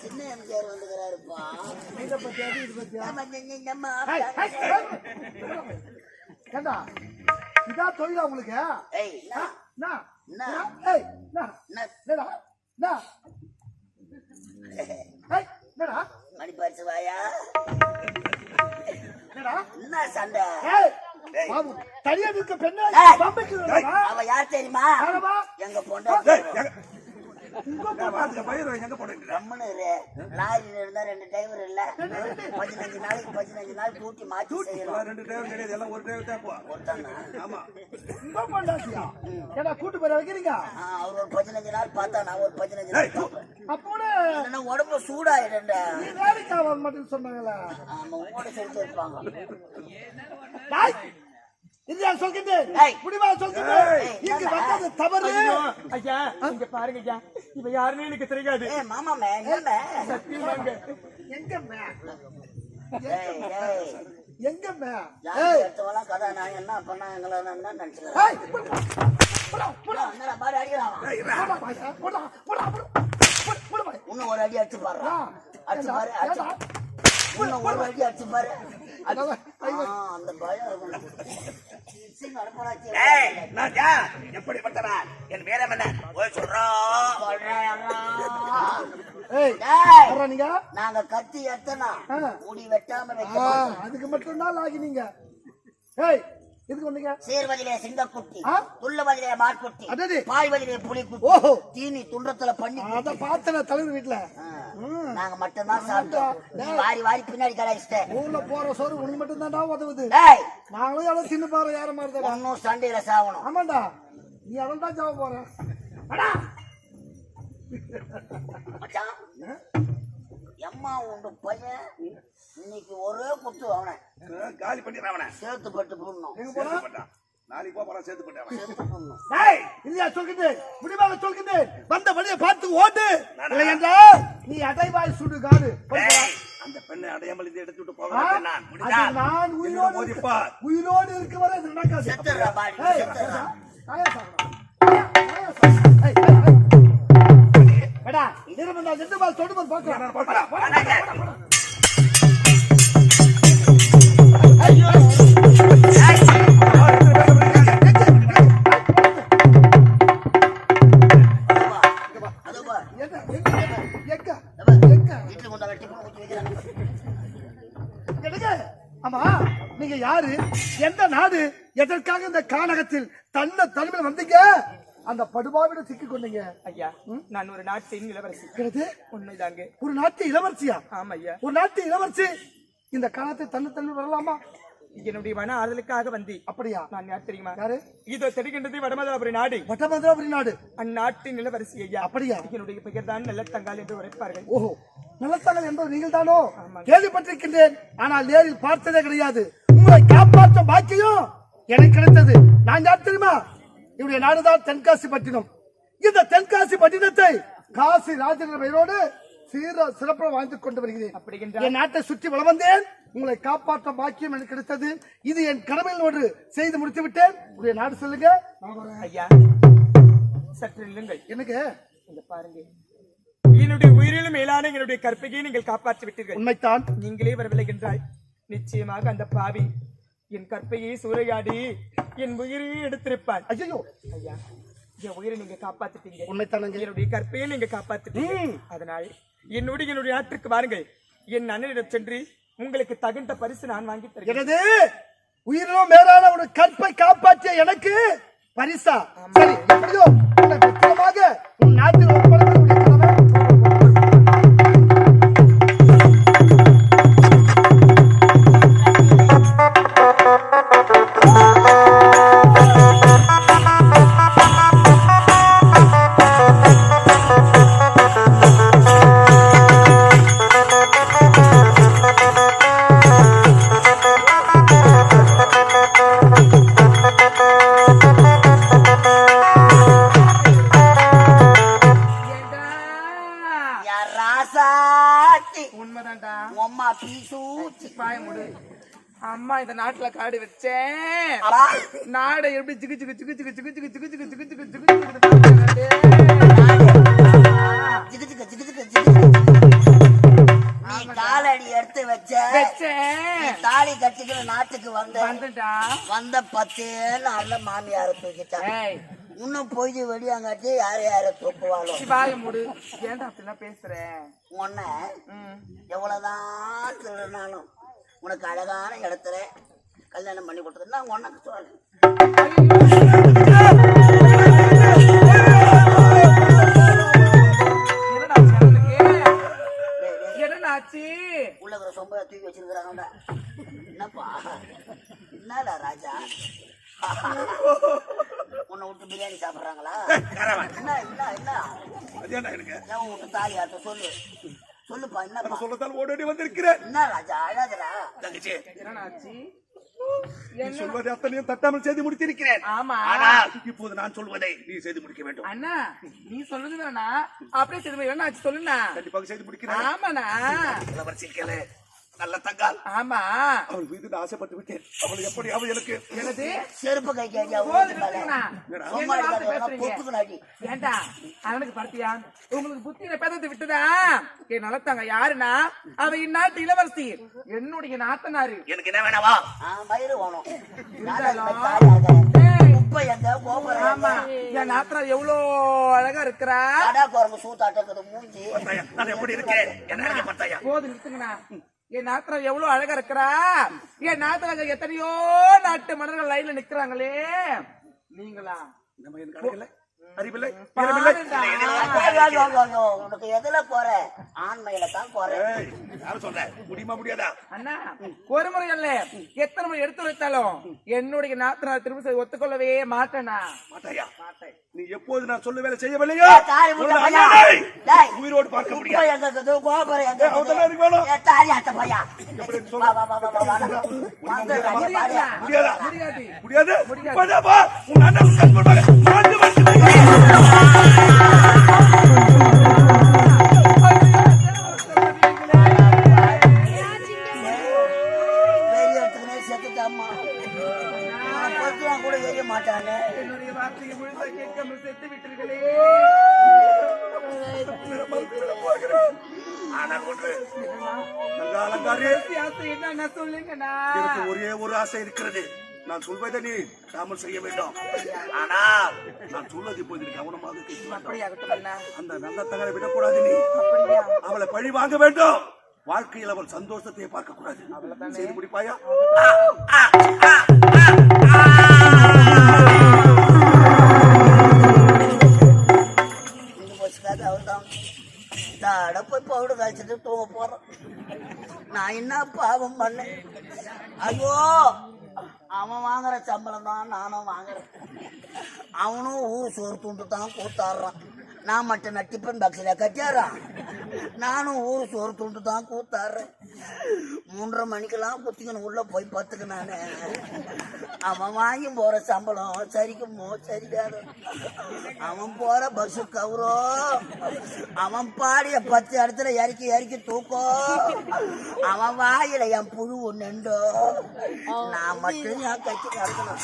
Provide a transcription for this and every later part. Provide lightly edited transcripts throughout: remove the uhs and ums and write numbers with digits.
சின்ன எம்ஜிஆர் வந்துக்கிறாருப்பா. இத பத்தி இது பத்தி ஏண்டா இதா தொழிலா உங்களுக்கு? ஏய் நா நா ஏய் நா நா டேடா நா ஏய் டேடா மணி பரிசு வாயா. டேடா என்ன சண்டை? ஏய் பாபு தனியா நிக்க பெண்ணா பம்பிக்குறா. அவ யார் தெரியுமா? எங்க பொண்டாட்டி. உங்க பொண்டாட்டி பையன் எங்க போறீங்க? ரம்மனு லாரியில இருந்தா 2 டிரைவர் இல்ல 15 நாளைக்கு 15 நாள் டூட்டி மாத்தி செய்யணும். 2 டிரைவர் கிடையாது, எல்லாம் ஒரு டிரைவர் தான் போ. ஒருத்தனா? ஆமா. உங்க பொண்டாட்டியா? ஏடா கூட்டி போற வைக்கிறீங்க? அவர் ஒரு 15 நாள் பார்த்தா நான் ஒரு 15 நாள் பார்ப்பேன். அப்போட என்ன உடம்பு சூடாயிடும்டா. நீ வேலைக்கு ஆவ மட்டும் சொன்னாங்களா? ஆமா உங்களோட சேர்த்து இருப்பாங்க. டேய் இல்லையா சொல்கிறேன். முடிவா சொல்கிறேன். இங்க வந்தது தவறு. ஐயா இங்க பாருங்க ஐயா, இவ யாருன்னு எனக்கு தெரியாது. ஏய் மாமா மே என்ன சத்தியமாங்க. எங்க மே ஏய் எங்க மே ஏய் எடுத்தவள கதை நான் என்ன பண்ணா எங்கள என்ன நினைச்சேன். ஏய் போடா போடா என்னடா பாரு அடிக்குறான். போடா போடா போடா இன்னும் ஒரு அடி அடிச்சு பாரு. அடிச்சு பாரு அடிச்சு. இன்னும் ஒரு அடி அடிச்சு பாரு. அந்த பயம் இருக்கும். எப்படிப்பட்டவன் என் வேறம் என்ன நாங்க கத்தி எத்தனா முடி வெட்டாம அதுக்கு மட்டும் தான் ஆகினீங்க. சேர்வதிலே சிங்கக்குட்டி, துள்ளவதிலே மாட்குட்டி, பாய்வதிலே புலிக்குட்டி. ஓஹோ தீனி துன்றத்துல பண்ணி அத பார்த்தன தலைவர் வீட்டுல நாங்க மட்டும்தான் சாப்பிட்டோம். நீ வாரி வாரி பின்னாடி கலாய்ச்சிட்ட. ஊர்ல போற சோறு உனக்கு மட்டும் தான் உதவுது. நாங்களும் எவ்வளவு சின்ன பாரு யார மாதிரி ஒன்னும் சண்டையில சாவணும். ஆமாண்டா நீ அவள் தான் சாவ போற. மச்சான் எம்மா உண்டு பையன் இன்னைக்கு ஒரே குத்து அவனை காலி பண்ணிடுறான். அவனை சேர்த்து பட்டு போடணும். எங்க போனா நாளைக்கு போறான் சேர்த்து போட்டான். சேர்த்து போடணும். இல்லையா சொல்கிறேன், முடிவாக சொல்கிறேன். வந்த வழியை பார்த்து ஓட்டு. இல்லை என்றால் நீ அடைவாய் சுடுகாடு. அந்த பெண்ணை அடையாமல் இதை எடுத்துட்டு போகிறேன். நான் உயிரோடு இருக்க வரை நடக்காது. செத்துறா பாடி செத்துறா. ஏடா இருமந்தா ரெண்டு பால் தொடுமன் பார்க்கலாம். ஐயோ ஆமா நீங்க யாரு, எந்த நாடு, எதற்காக இந்த கானகத்தில் தன்னை தனிமையில் வந்தீங்க? அந்த படுபாவிட சிக்கிக் கொண்டீங்க. ஐயா நான் ஒரு நாட்டின் இளவரசி. உண்மைதாங்க. ஒரு நாட்டு இளவரசியா? ஆமா ஐயா. ஒரு நாட்டு இளவரசி இந்த காலத்தை தன்னை வரலாமா? என்னுடைய மன ஆறுதலுக்காக வந்தி. அப்படியா? நான் யார் தெரியுமா? யாரு? இதோ தெரிகின்றது வடமதுராபுரி நாடு. வடமதுராபுரி நாடு அந்நாட்டின் இளவரசி ஐயா. அப்படியா? என்னுடைய பெயர் தான் நல்லத்தங்கால் என்று உரைப்பார்கள். ஓஹோ நல்லத்தங்கால் என்பது நீங்கள் தானோ? கேள்விப்பட்டிருக்கின்றேன், ஆனால் நேரில் பார்த்ததே கிடையாது. உங்களை காப்பாற்ற பாக்கியம் எனக்கு கிடைத்தது. நான் யார் தெரியுமா? இவருடைய நாடுதான் தென்காசி பட்டினம். இந்த தென்காசி பட்டினத்தை காசி ராஜேந்திர பெயரோடு சிறப்பாக வாழ்ந்து கொண்டு வருகிறேன். அப்படி என் நாட்டை சுற்றி வளம் வந்தேன். உங்களை காப்பாற்ற பாக்கியம் எனக்கு கிடைத்தது. இது என் கடமையில் ஒன்று செய்து முடித்து விட்டேன். உடைய நாடு சொல்லுங்க. ஐயா சற்று இல்லுங்கள். எனக்கு இங்க பாருங்க, என்னுடைய உயிரிலும் மேலான என்னுடைய கற்பையை நீங்கள் காப்பாற்றி விட்டீர்கள். உண்மைத்தான். நீங்களே வரவில்லை என்றால் நிச்சயமாக அந்த பாவி என் கற்பையை சூறையாடி என் உயிரையே எடுத்திருப்பான். ஐயோ ஐயா என் உயிரை நீங்க காப்பாத்திட்டீங்க. உண்மைத்தான். என்னுடைய கற்பையை நீங்க காப்பாத்திட்டீங்க. அதனால் என்னுடைய நாட்டிற்கு வாருங்கள். என் அண்ணனிடம் சென்று உங்களுக்கு தகுந்த பரிசு நான் வாங்கி தருகிறேன். உயிரிலும் மேலான ஒரு கற்பை காப்பாற்றிய எனக்கு பரிசா? சரி, எப்படியோ உன் நாட்டில் அம்மா இந்த நாட்டுல காடு வச்சேன். நாடை எப்படி சிக்கு சிக்கு சிக்கு சிக்கு சிக்கு சிக்கு சிக்கு சிக்கு சிக்கு சிக்கு சிக்கு சிக்கு வச்சேன். தாலி கட்டிக்கிற நாட்டுக்கு வந்துட்டா. வந்த 10 நாள்ல மாமியார தூக்கிட்டான். ஏய், இன்னும் போய் வெளியாங்காட்டி யார தூக்குவாளோ. வாய மூடு. ஏன்டா அப்படிலாம் பேசுற? உன்ன எவ்வளவுதான் திருநாளும் உனக்கு அழகான இடத்துல கல்யாணம் பண்ணி கொடுத்தது நான் உனக்கு சொல்றேன். என்னடாச்சு? உள்ள இருக்கிற சொம்ப தூக்கி வச்சிருக்கிறாங்க. என்னப்பா என்னடா ராஜா உன்னை விட்டு பிரியாணி சாப்பிடுறாங்களா? என்ன என்ன என்ன என் விட்டு தாலி ஆட்ட சொல்லுப்பா. என்னப்பா சொல்லத்தால் ஓடி வந்திருக்கிறேன். என்ன ராஜா அழாதரா? தங்கச்சி, என்னடாச்சு? நீ சொல்வதை அத்தனையும் தட்டாமல் செய்து முடித்திருக்கிறேன். ஆமா. ஆனால் இப்போது நான் சொல்வதை நீ செய்து முடிக்க வேண்டும். அண்ணா, நீ சொல்றது வேணா அப்படியே செய்து என்ன ஆச்சு சொல்லுண்ணா. கண்டிப்பாக செய்து முடிக்கிறேன். ஆமாண்ணா. இளவரசிக்கலே நல்ல தங்கால். ஆமா. அவள் மீது நான் ஆசைப்பட்டு விட்டேன். அவள் எப்படியாவது எனக்கு என்னது செருப்பு கை கேட்டியா? ஏண்டா அவனுக்கு பார்த்தியா? உங்களுக்கு புத்தியில பேதத்தை விட்டுதா? என் நலத்தாங்க யாருன்னா அவ இந்நாட்டு இளவரசி, என்னுடைய நாத்தனாரு. எனக்கு என்ன வேணாவா? மயிறு வேணும். ஆமா, என் நாத்தனார் எவ்வளோ அழகா இருக்கிறா. சூத்தாட்டது மூஞ்சி. நான் எப்படி இருக்கேன் என்ன பார்த்தாயா? போது நிறுத்துங்கண்ணா. என் நாத்தனார் எவ்வளவு அழகா இருக்கிறா. என் நாத்தனார் எத்தனையோ நாட்டு மன்னர்கள் லைன்ல நிக்கிறாங்களே, நீங்களா? அறிவில்லை. உனக்கு எதுல போற? ஆண்மையில தான் போற. யாரும் சொல்ற முடியுமா முடியாதா? அண்ணா, ஒரு முறை அல்ல எத்தனை முறை எடுத்து வைத்தாலும் என்னுடைய நாத்தனார் திரும்ப செய்ய ஒத்துக்கொள்ளவே மாட்டேனா. மாட்டாயா? மாட்டேன். நீ எப்போது நான் சொல்ல வேலை செய்யவில்லையோ உயிரோடு பார்க்க முடியாது. கூட தெரிய மாட்டாங்க. என்னுடைய வார்த்தையை முழுசா கேட்காமல் செத்து விட்டீர்களே. என்ன சொல்லுங்கண்ணா? எனக்கு ஒரே ஒரு ஆசை இருக்கிறது. நான் சொல்வதை நீ நாமல் செய்ய வேண்டும். ஆனால் நான் சொல்வது இப்போது கவனமாக கேட்க. அந்த நல்ல தகவலை விடக்கூடாது. நீ அவளை பழி வாங்க வேண்டும். வாழ்க்கையில் அவள் சந்தோஷத்தை பார்க்க கூடாது. செய்து முடிப்பாயா? போய் பவுடர் காய்ச்சிட்டு தூங்க போறோம். நான் என்ன பாவம் பண்ணேன்? ஐயோ, அவன் வாங்குற சம்பளம் தான் நானும் வாங்குறேன். அவனும் ஊர் சோறு துண்டு தான் கூத்தாடுறான். நான் மட்டும் டிஃபன் பாக்ஸில் கட்டிடுறான். நானும் ஊர் சோறு துண்டு தான் கூத்தாடுறேன். 3:30 மணிக்கெல்லாம் குத்திக்கணும் உள்ள போய் பத்துக்கு. நானு அவன் வாங்கி போற சம்பளம் சரிக்குமோ சரிக்காது. அவன் போற பஸ்ஸு கவுரோ, அவன் பாடிய 10 இடத்துல இறக்கி இறக்கி தூக்கோ, அவன் வாயில என் புழு நெண்டோ. நான் மட்டும் என் கட்சி நடக்கணும்.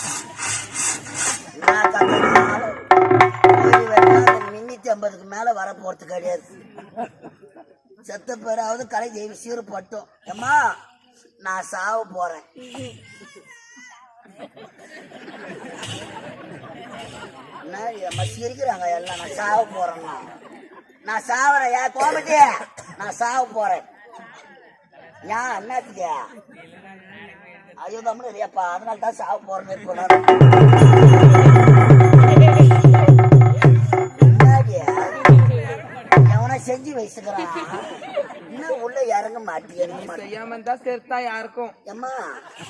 நான் கட்டணும் 350க்கு மேல வர போறது கிடையாது. செத்த பேராவது கலை தெய்வ சீர்பட்டோம். ஏம்மா, நான் சாவ போறேன். சிரிக்கிறாங்க எல்லாம். நான் சாவ போறேன்னா நான் சாவறேன். ஏன் கோபத்திய? நான் சாவ போறேன். ஏன் என்னத்துக்கு? ஐயோ தம்பி இல்லையாப்பா, அதனால தான் சாவ போறேன்னு இருக்கணும். செஞ்சு வச்சுக்கிறான். இன்னும் உள்ள இறங்க மாட்டேன். செய்யாம இருந்தா சேர்த்தா யாருக்கும். அம்மா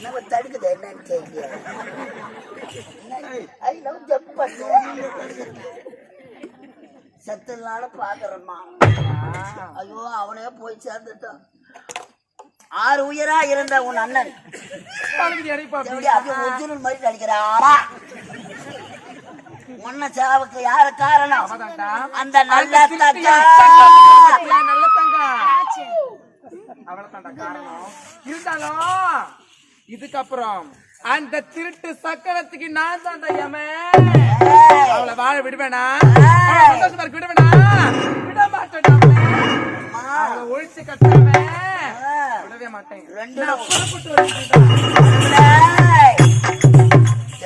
நம்ம தடுக்குது என்னன்னு கேட்க. செத்துனால பாக்குறம்மா. ஐயோ, அவனே போய் சேர்ந்துட்டான். 6 உயிரா இருந்த உன் அண்ணன் ஒரிஜினல் மாதிரி நடிக்கிறாரா? உன்ன சாவுக்கு யாரு காரணம்? அந்த நல்ல தங்கா. நல்ல தங்கா அவளை காரணம். இருந்தாலும் இதுக்கப்புறம் அந்த திருட்டு சக்கரத்துக்கு நான் தான் அவளை வாழ விடுவேனா? விடுவேனா? விட மாட்டேன். ஒழிச்சு கட்டாம விடவே மாட்டேன். ரெண்டு நான் புறப்பட்டு வருகிறேன்.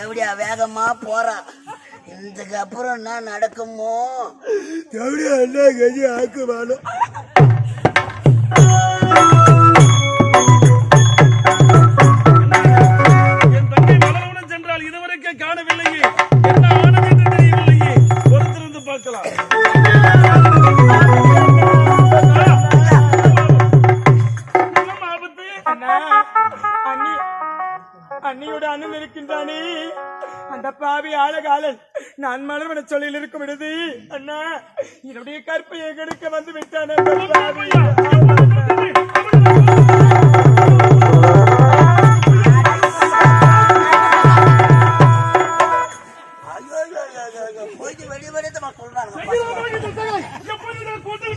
எப்படியா வேகமா போறா. இதுக்கு அப்புறம் என்ன நடக்குமோ எப்படியா என்ன கதி ஆக்குவாலும். என் தங்கை மலருடன் சென்றால் இதுவரைக்கும் காணவில்லையே, என்ன ஆனது என்று தெரியவில்லையே, பொறுத்திருந்து பார்க்கலாம். அண்ணா, அண்ணியோட அண்ணன் இருக்கின்றானே அந்த பாவி ஆழகாலன் நான் மலர்வன சொல்லில் இருக்கும் விடுது. அண்ணா, என்னுடைய கற்பையை கெடுக்க வந்து விட்டான போயிட்டு வெளியே வெளியே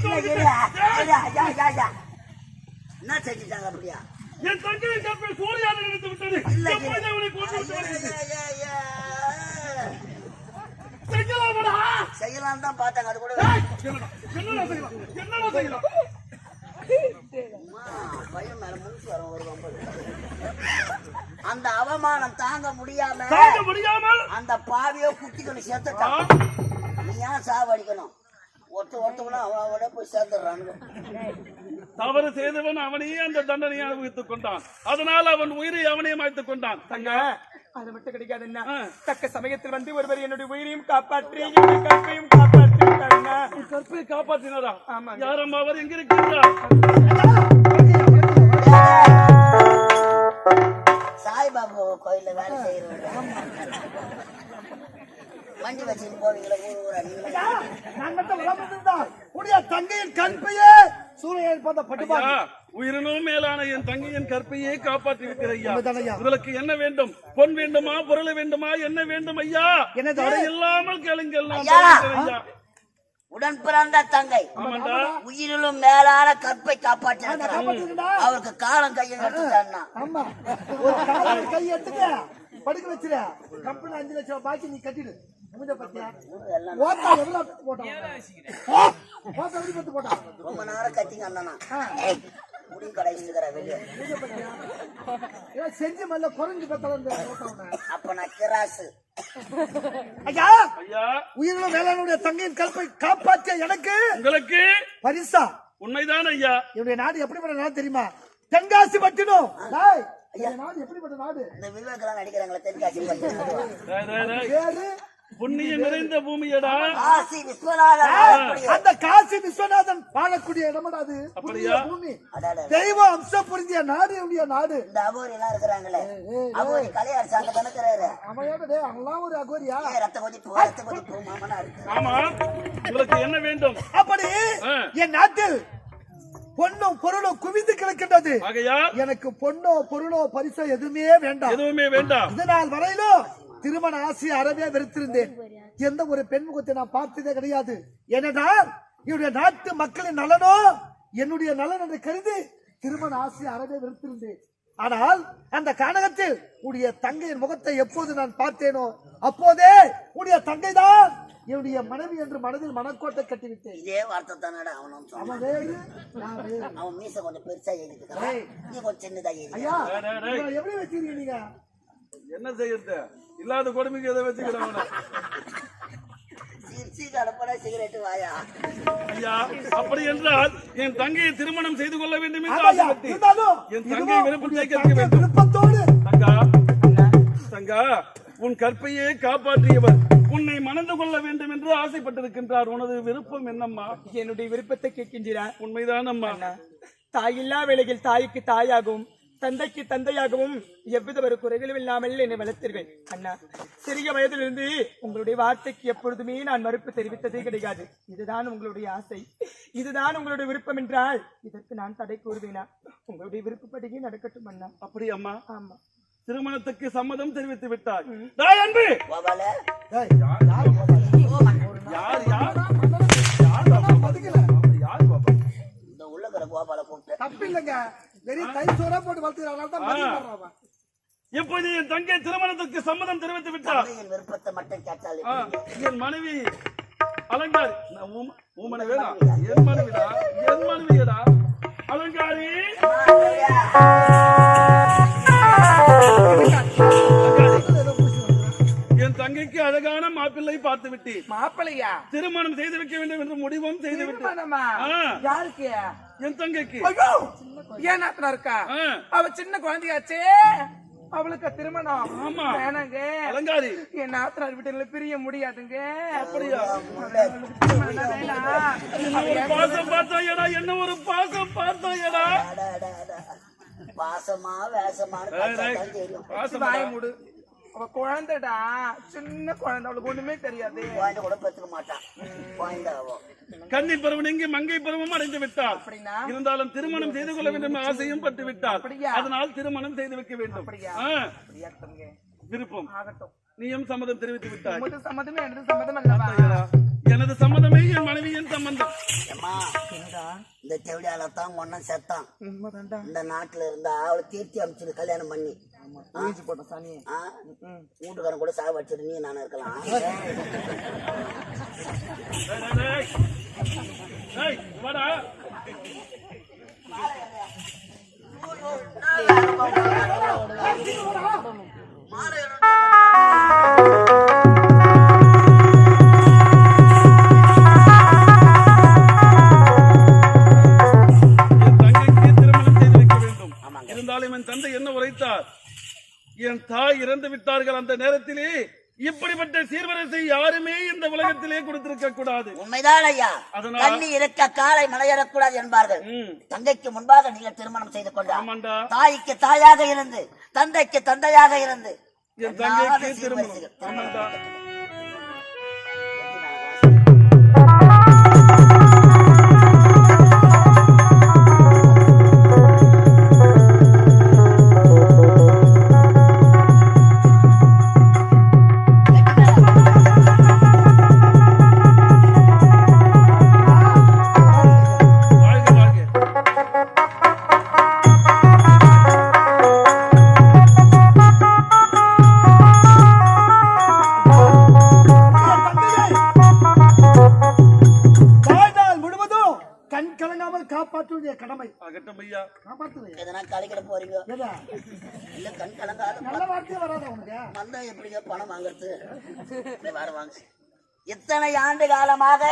சொல்றாங்க. என்ன செஞ்சுட்டாங்க அப்படியா? என் தங்கையை கற்பை சூறையாட நினைத்து விட்டது. எப்பொழுது அவளை கொண்டு விட்டது? செய்யலாம் தான் பார்த்தாங்க. அது கூட என்னடா செய்யலாம்? பையன் மேல முடிச்சு வர வருவான். அந்த அவமானம் தாங்க முடியாம அந்த பாவியோ குட்டிக்கணும் சேர்த்துட்டான். நீ ஏன் சாவடிக்கணும்? ஒருத்தவனா அவனோட போய் சேர்த்துறானுங்க. தவறு செய்தவன் அவனையே அந்த தண்டனையை அனுபவித்துக் கொண்டான். அதனால் அவன் உயிரை அவனையே மாய்த்துக் கொண்டான். தங்க அது மட்டும் கிடைக்காது. என்ன தக்க சமயத்தில் வந்து ஒருவர் என்னுடைய உயிரையும் காப்பாற்றி என்னுடைய கற்பையும் காப்பாற்றி விட்டாருங்க. கற்பையை காப்பாற்றினாரா? ஆமா. யாரம்மா அவர்? எங்க இருக்கிறார்? சாய்பாபா கோயில்ல வேலை செய்யறவங்க வண்டி வச்சுட்டு போவீங்களா? நான் மட்டும் வளர்ந்திருந்தால் உடைய தங்கையின் கற்பையே சூரியன் பார்த்த பட்டுப்பாங்க. உயிரினும் மேலான என் தங்கையின் கற்பையே காப்பாற்றி இருக்கிற ஐயா. உண்மைதானையா? உங்களுக்கு என்ன வேண்டும்? பொன் வேண்டுமா, பொருள் வேண்டுமா, என்ன வேண்டும் ஐயா? என்ன தடை இல்லாமல் கேளுங்கள். நான் ஐயா! தருகிறேன் ஐயா. உடன் பிறந்த தங்கை ஆமாண்டா. உயிரிலும் மேலான கற்பை காப்பாற்றிருக்கிறார். காப்பாத்திருக்கா? அவருக்கு காலம் கையை எடுத்துட்டான்னா ஆமா, ஒரு காலம் கை எடுத்துக்க படுக்க வச்சிரு. கம்பெனி 5 லட்சம் பாக்கி நீ கட்டிடு. முடிஞ்ச பத்தியா ஓட்டா எவ்வளவு போட்டான்? ஓட்டா எப்படி பத்து போட்டான்? ரொம்ப நேரம் கத்திங்க அண்ணனா முடி கடைசிக்கிற வெளியே செஞ்சு மல்ல குறைஞ்சு பத்தல. அப்ப நான் கிராசு. ஐயா, ஐயா, உயிரிலும் மேலானுடைய தங்கையின் கற்பை காப்பாற்றிய எனக்கு உங்களுக்கு பரிசா. உண்மைதான் ஐயா. என்னுடைய நாடு எப்படிப்பட்ட நாடு தெரியுமா? தென்காசி பட்டினம். நாடு எப்படிப்பட்ட நாடு? இந்த விவேகெல்லாம் நடிக்கிறாங்களே தென்காசி பேரு புண்ணிய நிறைந்த பூமியடா. காசி விஸ்வநாதன். அந்த காசி விஸ்வநாதன் வாழக்கூடிய இடமடா அது. அப்படியா? பூமி அடாடா. தெய்வ அம்சம் புரிஞ்சிய நாடு என்னுடைய நாடு. இந்த அகோரி எல்லாம் இருக்கிறாங்களே அகோரி கலையார் சாங்க தானே அவனோட அவங்களாம் ஒரு அகோரியா? ரத்த கொதிப்பு மாமனா இருக்கு. ஆமா, உங்களுக்கு என்ன வேண்டும்? அப்படி என் நாட்டில் பொண்ணும் பொருளும் குவிந்து கிடக்கின்றது. ஆகையா எனக்கு பொண்ணோ பொருளோ பரிசோ எதுவுமே வேண்டாம். எதுவுமே வேண்டாம். இதனால் வரையிலும் திருமண ஆசையை அறவே வெறுத்திருந்தேன். எந்த ஒரு பெண்முகத்தை நான் பார்த்ததே கிடையாது. ஏனென்றால் என்னுடைய நாட்டு மக்களின் நலனோ என்னுடைய நலன் என்று கருதி திருமண ஆசையை அறவே வெறுத்திருந்தேன். ஆனால் அந்த கானகத்தில் உடைய தங்கையின் முகத்தை எப்போது நான் பார்த்தேனோ அப்போதே உடைய தங்கை தான் என்னுடைய மனைவி என்று மனதில் மனக்கோட்டை கட்டிவிட்டேன். இதே வார்த்தை தானடா அவனும் சொன்னான். அவன் மீச கொஞ்சம் பெருசா ஏறிட்டு நீ கொஞ்சம் சின்னதா ஏறி. ஐயா, எப்படி வச்சிருக்கீங்க நீங்க? என்ன செய்யறது? இல்லாத கொடுமைக்கு எதை வச்சுக்கிறவன சிகரெட் வாயா. ஐயா, அப்படி என்றால் என் தங்கையை திருமணம் செய்து கொள்ள வேண்டும் என்று ஆமாய்யா, ஆசைப்பட்டு இருந்தாலும் என் தங்கை விருப்பத்தை கேட்க தங்கை வேண்டும். விருப்பத்தோடு தங்கா, தங்கா, உன் கற்பையே காப்பாற்றியவர் உன்னை மணந்து கொள்ள வேண்டும் என்று ஆசைப்பட்டிருக்கின்றார். உனது விருப்பம் என்னம்மா? என்னுடைய விருப்பத்தை கேட்கின்றார். உண்மைதான் அம்மா. தாயில்லா வேளையில் தாய்க்கு தாயாகவும் தந்தைக்கு தந்தையாகவும் எவ்வித ஒரு குறைகளும் இல்லாமல் என்னை வளர்த்தீர்கள். அண்ணா, சிறிய வயதிலிருந்து உங்களுடைய வார்த்தைக்கு எப்பொழுதுமே நான் மறுப்பு தெரிவித்ததே கிடையாது. இதுதான் உங்களுடைய ஆசை, இதுதான் உங்களுடைய விருப்பம் என்றால் இதற்கு நான் தடை கூறுவேனா? உங்களுடைய விருப்பப்படியே நடக்கட்டும் அண்ணா. அப்படி அம்மா? ஆமா. திருமணத்துக்கு சம்மதம் தெரிவித்து விட்டாய். டேய் அன்பு, ஏய், யார் யார் கோபால கூப்பிட்டு தப்பு இல்லைங்க. வெறும் கை சோறா போட்டு வளர்த்துறாங்க. எப்போது என் தங்கை திருமணத்துக்கு சம்மதம் தெரிவித்து விட்டார். விருப்பத்தை மட்டும் கேட்டால் என் மனைவி அலங்காரி, உன் மனைவிடா, என் மனைவிடா, என் மனைவியடா அலங்காரி. விட்டு மாப்பிள்ளையா திருமணம் செய்து வைக்க வேண்டும் என்று முடிவும் செய்து விட்டு திருமணமா யாருக்கு என் தங்கைக்கு ஐயோ ஏன் நாத்தனா இருக்கா ஆ. அவ சின்ன குழந்தையாச்சே அவளுக்கு திருமணம் ஆமா. வேணாங்க அலங்காரி என் நாத்தனார் வீட்டுல பிரிய முடியாதுங்க அப்படியா திருமணம் வேணாம். ஒரு பாசம் பார்த்தாயடா என்ன ஒரு பாசம் பார்த்தாயடா பாசமா வேஷமானு தெரியும். பாசம் வாய மூடு அவ குழந்தைடா சின்ன குழந்தை அவளுக்கு ஒண்ணுமே தெரியாது குழந்தை கூட பெற்றுக்க மாட்டான். குழந்தை அவ. கன்னி பருவம் நீங்கி மங்கை பருவம் அடைந்து விட்டார். அப்படின்னா இருந்தாலும் திருமணம் செய்து கொள்ள வேண்டும் என்ற ஆசையும் பட்டு விட்டார். அப்படியா? அதனால் திருமணம் செய்து வைக்க வேண்டும். அப்படியா? ஆ, அப்படியா தம்பி? விருப்பம் ஆகட்டும் நீயும் சம்மதம் தெரிவித்து விட்டாய். உமது சம்மதமே எனது சம்மதம் அல்லவா எனது சம்மதமே என் மனைவியின் சம்பந்தம். ஏம்மா, இந்த தெவிடியால தான் ஒன்னும் செத்தான். உண்மைதான்டா இந்த நாட்டுல இருந்தா அவளை தீர்த்தி அமைச்சது கல்யாணம் பண்ணி போட்ட சாணியே ஆ? வீட்டுக்காரன் கூட சாக வச்சிரு நீ நானும் இருக்கலாம். டேய், டேய், வாடா. என் தங்கைக்கு திருமணம் செய்து வைக்க வேண்டும். இருந்தாலும் என் தந்தை என்ன உரைத்தார்? என் தாய் இறந்து விட்டார்கள். அந்த நேரத்திலே இப்படிப்பட்ட சீர்வரிசை யாருமே இந்த உலகத்திலே கொடுத்திருக்க கூடாது. உண்மைதான் ஐயா. அதனால் கண்ணி இருக்க காலை மலையேறக்கூடாது என்பார்கள். தங்கைக்கு முன்பாக நீங்கள் திருமணம் செய்து கொண்டார். ஆமாண்டா. தாய்க்கு தாயாக இருந்து தந்தைக்கு தந்தையாக இருந்து என் தங்கைக்கு எல்லா திருமணம். சீர்வரிசைகள். ஆமாண்டா. வாழ்க, வாழ்க. வாழ்நாள் முழுவதும் கண் கலங்காமல் காப்பாற்றுவதே கடமை. ஆகட்டும் ஐயா. காப்பாற்றுவது எதனா கலைக்கிட போறீங்க எதா? இல்ல கண் கலங்காத நல்ல வார்த்தையே வராதா உனக்கு? வந்தா எப்படிங்க பணம் வாங்குறது? வர வாங்க. இத்தனை ஆண்டு காலமாக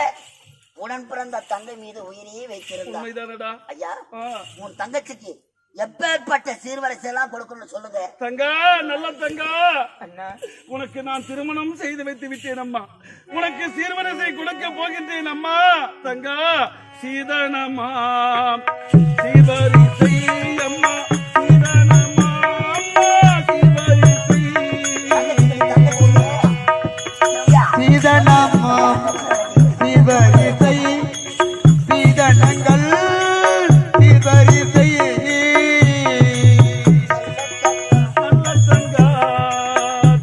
உடன் பிறந்த தங்கை மீது உயிரையே வைத்திருந்தார். உண்மைதானடா? ஐயா, ஆ. உன் தங்கச்சிக்கு எப்பேற்பட்ட சீர்வரிசை எல்லாம் கொடுக்கணும்னு சொல்லுங்க. தங்கா, நல்ல தங்கா, அண்ணா உனக்கு நான் திருமணம் செய்து வைத்து விட்டேன் அம்மா. உனக்கு சீர்வரிசை கொடுக்க போகின்றேன் அம்மா. தங்கா, சீதனமா சீவரிசை அம்மா, சீதனமா அம்மா, சீவரிசை. ஐயா, சீதனமா சிவரிசை சீதனங்கள் சிவரிசை நல்ல தங்கா,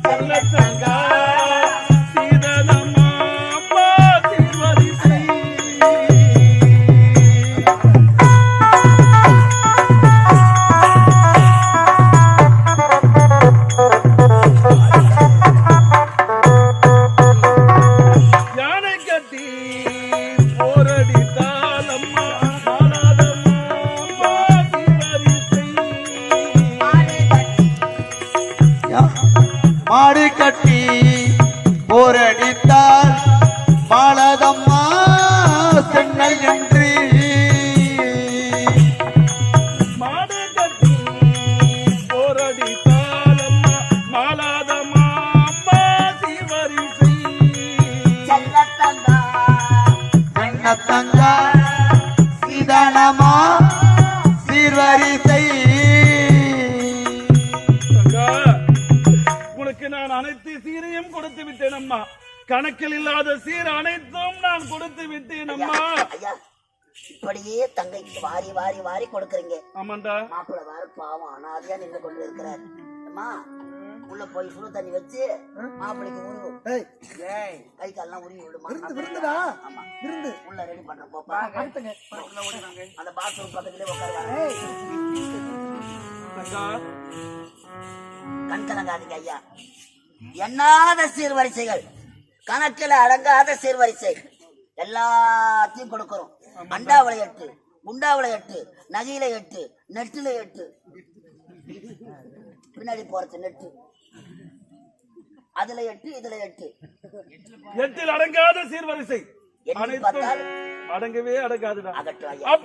நல்ல தங்கா, சீதனமா அம்மா, சீவரிசை. யானை கட்டி போரடித்தால் அம்மா, மாலாதம்மா, சீவரிசை. மாடு கட்டி போரடித்தால் மாளதம்மா சென்னல் என்று மாடு கட்டி போரடித்தால் அம்மா, மாலாதம்மா, அம்மா, சீவரிசை. செல்லத்தங்கா, தங்கா சீதனமா சீர்வரிசை தங்கா, உனக்கு நான் அனைத்து சீரையும் கொடுத்து விட்டேன் அம்மா. கணக்கில் இல்லாத சீர் அனைத்தும் நான் கொடுத்து விட்டேன் அம்மா. ஐயா, இப்படியே தங்கைக்கு வாரி வாரி வாரி கொடுக்கறீங்க. ஆமாண்டா. மாப்பிள்ள வேற பாவம் அனாதையா நின்று கொண்டு இருக்கிறார். அம்மா, உள்ள போய் சுடு தண்ணி வச்சு மாப்பிள்ளைக்கு உருவு. ஏய், கை கால்லாம் உருவி விடுமா. விருந்துடா. ஆமா, விருந்து. உள்ள ரெடி பண்ற போப்பா. அடுத்துங்க. அந்த பாத்ரூம் பக்கத்திலே உட்காருவாங்க. ஏய், தங்கா, கண் கலங்காதீங்க ஐயா. எண்ணாத சீர்வரிசைகள், கணக்கில் அடங்காத சீர்வரிசை எல்லாத்தையும் கொடுக்கிறோம். அண்டாவில 8, குண்டாவில 8, நகையில 8, நெட்டுல 8, பின்னாடி போறது நெட்டு, அதுல 8, இதுல 8, எட்டில் அடங்காத சீர்வரிசை எண்ணி அனைத்தும் பார்த்தால் அடங்கவே அடங்காதுடா அகற்றாயா அப்ப